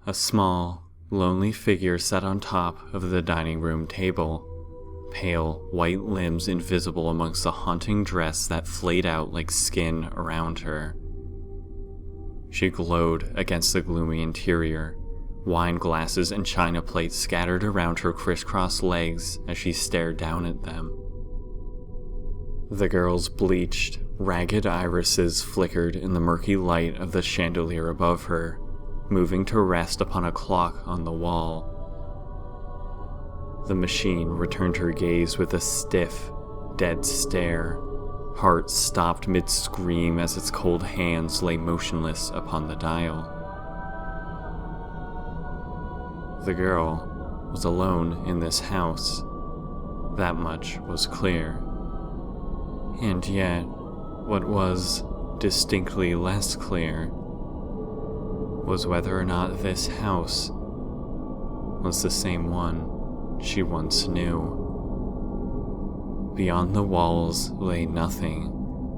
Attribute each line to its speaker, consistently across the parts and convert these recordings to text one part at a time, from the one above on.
Speaker 1: A small, lonely figure sat on top of the dining room table, pale white limbs invisible amongst the haunting dress that flayed out like skin around her. She glowed against the gloomy interior, wine glasses and china plates scattered around her crisscross legs as she stared down at them. The girl's bleached, ragged irises flickered in the murky light of the chandelier above her, moving to rest upon a clock on the wall. The machine returned her gaze with a stiff, dead stare. Heart stopped mid-scream as its cold hands lay motionless upon the dial. The girl was alone in this house. That much was clear. And yet, what was distinctly less clear was whether or not this house was the same one she once knew. Beyond the walls lay nothing,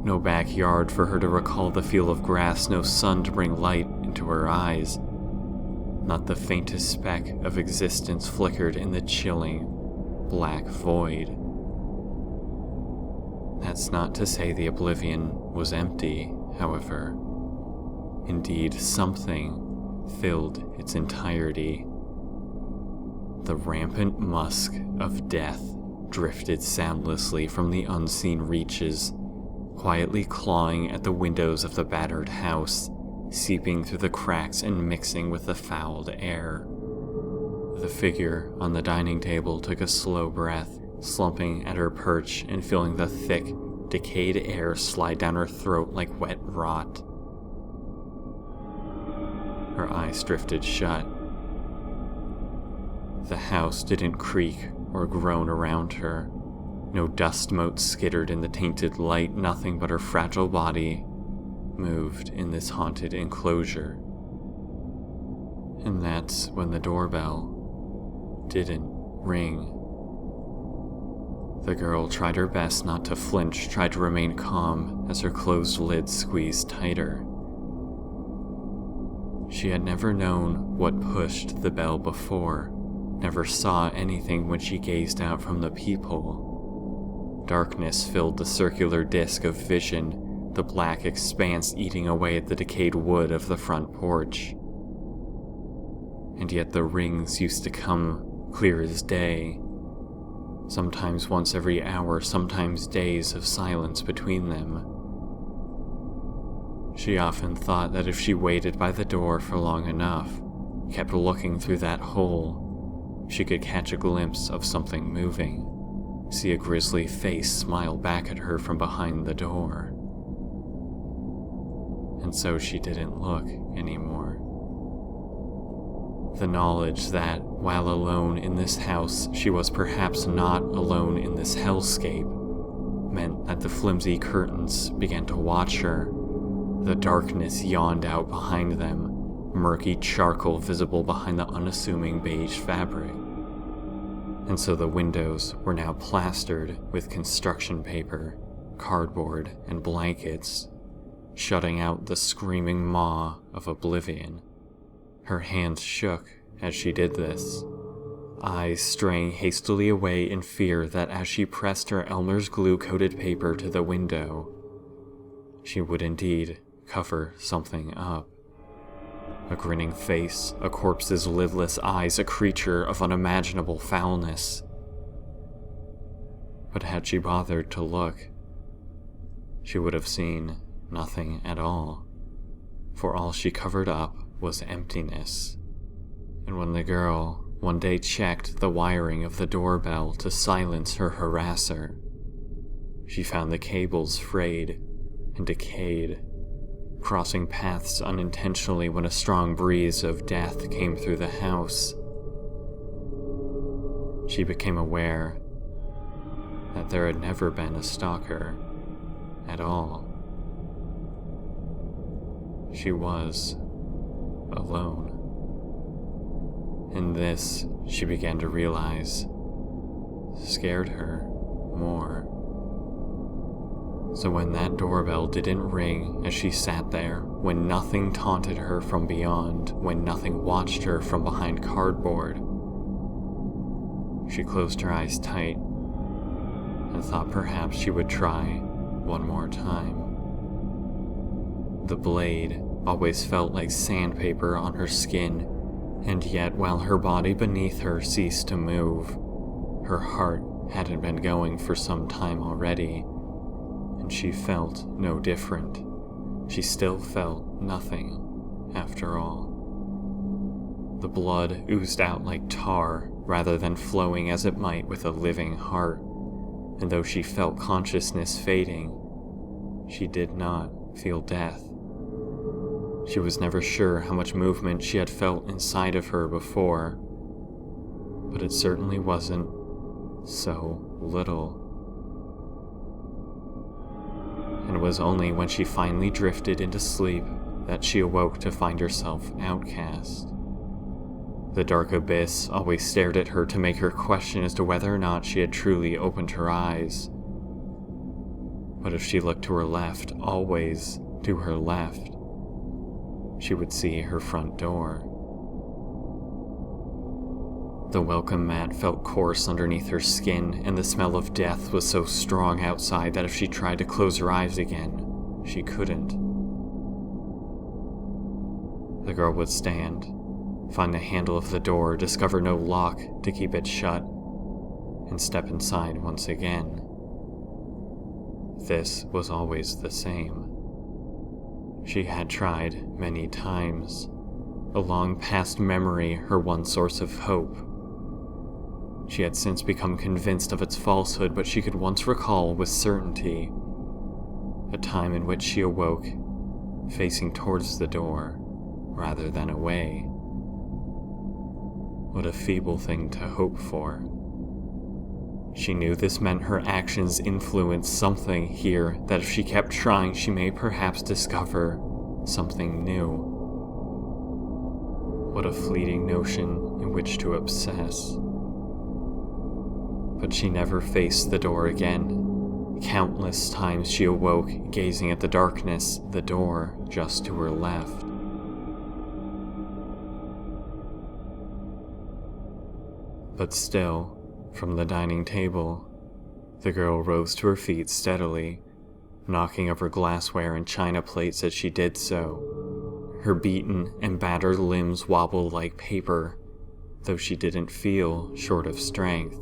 Speaker 1: no backyard for her to recall the feel of grass, no sun to bring light into her eyes. Not the faintest speck of existence flickered in the chilling, black void. That's not to say the oblivion was empty, however. Indeed, something filled its entirety. The rampant musk of death drifted soundlessly from the unseen reaches, quietly clawing at the windows of the battered house, seeping through the cracks and mixing with the fouled air. The figure on the dining table took a slow breath, slumping at her perch and feeling the thick, decayed air slide down her throat like wet rot. Her eyes drifted shut. The house didn't creak or groan around her. No dust motes skittered in the tainted light, nothing but her fragile body moved in this haunted enclosure. And that's when the doorbell didn't ring. The girl tried her best not to flinch, tried to remain calm as her closed lids squeezed tighter. She had never known what pushed the bell before, never saw anything when she gazed out from the peephole. Darkness filled the circular disk of vision, the black expanse eating away at the decayed wood of the front porch. And yet the rings used to come clear as day, sometimes once every hour, sometimes days of silence between them. She often thought that if she waited by the door for long enough, kept looking through that hole, she could catch a glimpse of something moving, see a grisly face smile back at her from behind the door. And so she didn't look anymore. The knowledge that, while alone in this house, she was perhaps not alone in this hellscape, meant that the flimsy curtains began to watch her. The darkness yawned out behind them, murky charcoal visible behind the unassuming beige fabric. And so the windows were now plastered with construction paper, cardboard, and blankets, shutting out the screaming maw of oblivion. Her hands shook as she did this, eyes straying hastily away in fear that as she pressed her Elmer's glue-coated paper to the window, she would indeed cover something up. A grinning face, a corpse's lidless eyes, a creature of unimaginable foulness. But had she bothered to look, she would have seen nothing at all, for all she covered up was emptiness. And when the girl one day checked the wiring of the doorbell to silence her harasser, she found the cables frayed and decayed, crossing paths unintentionally when a strong breeze of death came through the house. She became aware that there had never been a stalker at all. She was alone. And this, she began to realize, scared her more. So when that doorbell didn't ring as she sat there, when nothing taunted her from beyond, when nothing watched her from behind cardboard, she closed her eyes tight and thought perhaps she would try one more time. The blade always felt like sandpaper on her skin, and yet while her body beneath her ceased to move, her heart hadn't been going for some time already, and she felt no different. She still felt nothing, after all. The blood oozed out like tar rather than flowing as it might with a living heart, and though she felt consciousness fading, she did not feel death. She was never sure how much movement she had felt inside of her before, but it certainly wasn't so little. And it was only when she finally drifted into sleep that she awoke to find herself outcast. The dark abyss always stared at her to make her question as to whether or not she had truly opened her eyes. But if she looked to her left, always to her left, she would see her front door. The welcome mat felt coarse underneath her skin, and the smell of death was so strong outside that if she tried to close her eyes again, she couldn't. The girl would stand, find the handle of the door, discover no lock to keep it shut, and step inside once again. This was always the same. She had tried many times, a long past memory her one source of hope. She had since become convinced of its falsehood, but she could once recall with certainty a time in which she awoke facing towards the door rather than away. What a feeble thing to hope for. She knew this meant her actions influenced something here, that if she kept trying, she may perhaps discover something new. What a fleeting notion in which to obsess. But she never faced the door again. Countless times she awoke, gazing at the darkness, the door just to her left. But still, from the dining table, the girl rose to her feet steadily, knocking over glassware and china plates as she did so. Her beaten and battered limbs wobbled like paper, though she didn't feel short of strength.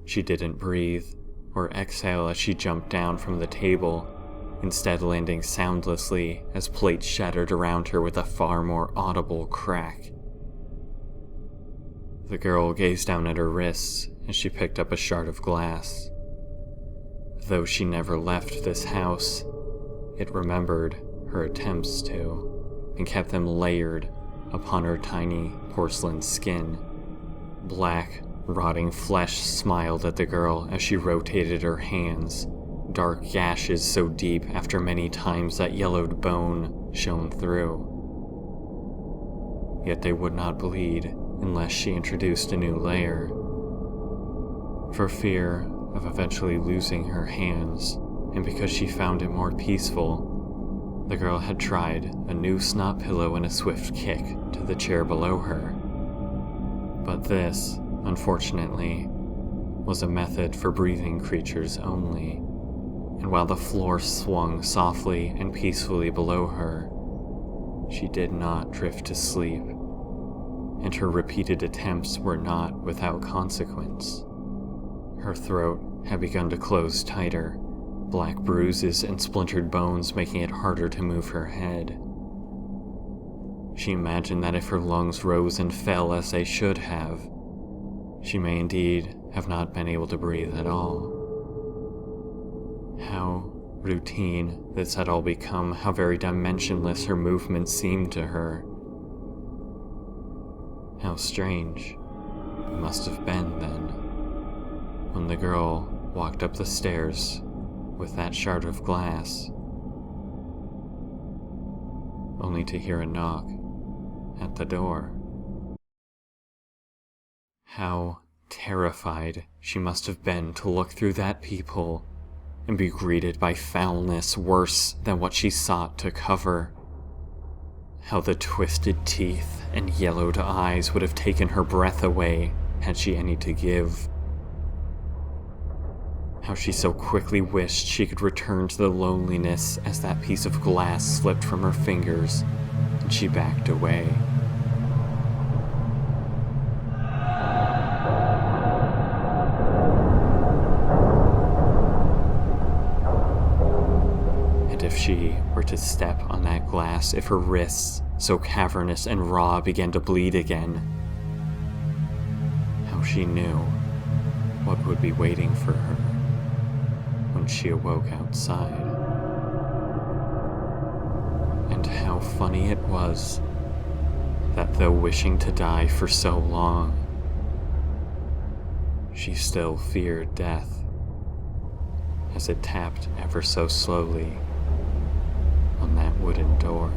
Speaker 1: She didn't breathe or exhale as she jumped down from the table, instead landing soundlessly as plates shattered around her with a far more audible crack. The girl gazed down at her wrists as she picked up a shard of glass. Though she never left this house, it remembered her attempts to, and kept them layered upon her tiny porcelain skin. Black, rotting flesh smiled at the girl as she rotated her hands, dark gashes so deep after many times that yellowed bone shone through. Yet they would not bleed unless she introduced a new layer. For fear of eventually losing her hands, and because she found it more peaceful, the girl had tried a new snot pillow and a swift kick to the chair below her. But this, unfortunately, was a method for breathing creatures only, and while the floor swung softly and peacefully below her, she did not drift to sleep, and her repeated attempts were not without consequence. Her throat had begun to close tighter, black bruises and splintered bones making it harder to move her head. She imagined that if her lungs rose and fell as they should have, she may indeed have not been able to breathe at all. How routine this had all become, how very dimensionless her movements seemed to her. How strange it must have been, then, when the girl walked up the stairs with that shard of glass, only to hear a knock at the door. How terrified she must have been to look through that peephole and be greeted by foulness worse than what she sought to cover. How the twisted teeth and yellowed eyes would have taken her breath away had she any to give. How she so quickly wished she could return to the loneliness as that piece of glass slipped from her fingers and she backed away. And if she were to step on that glass, if her wrists, so cavernous and raw, began to bleed again, how she knew what would be waiting for her when she awoke outside. And how funny it was that though wishing to die for so long, she still feared death as it tapped ever so slowly on that wooden door.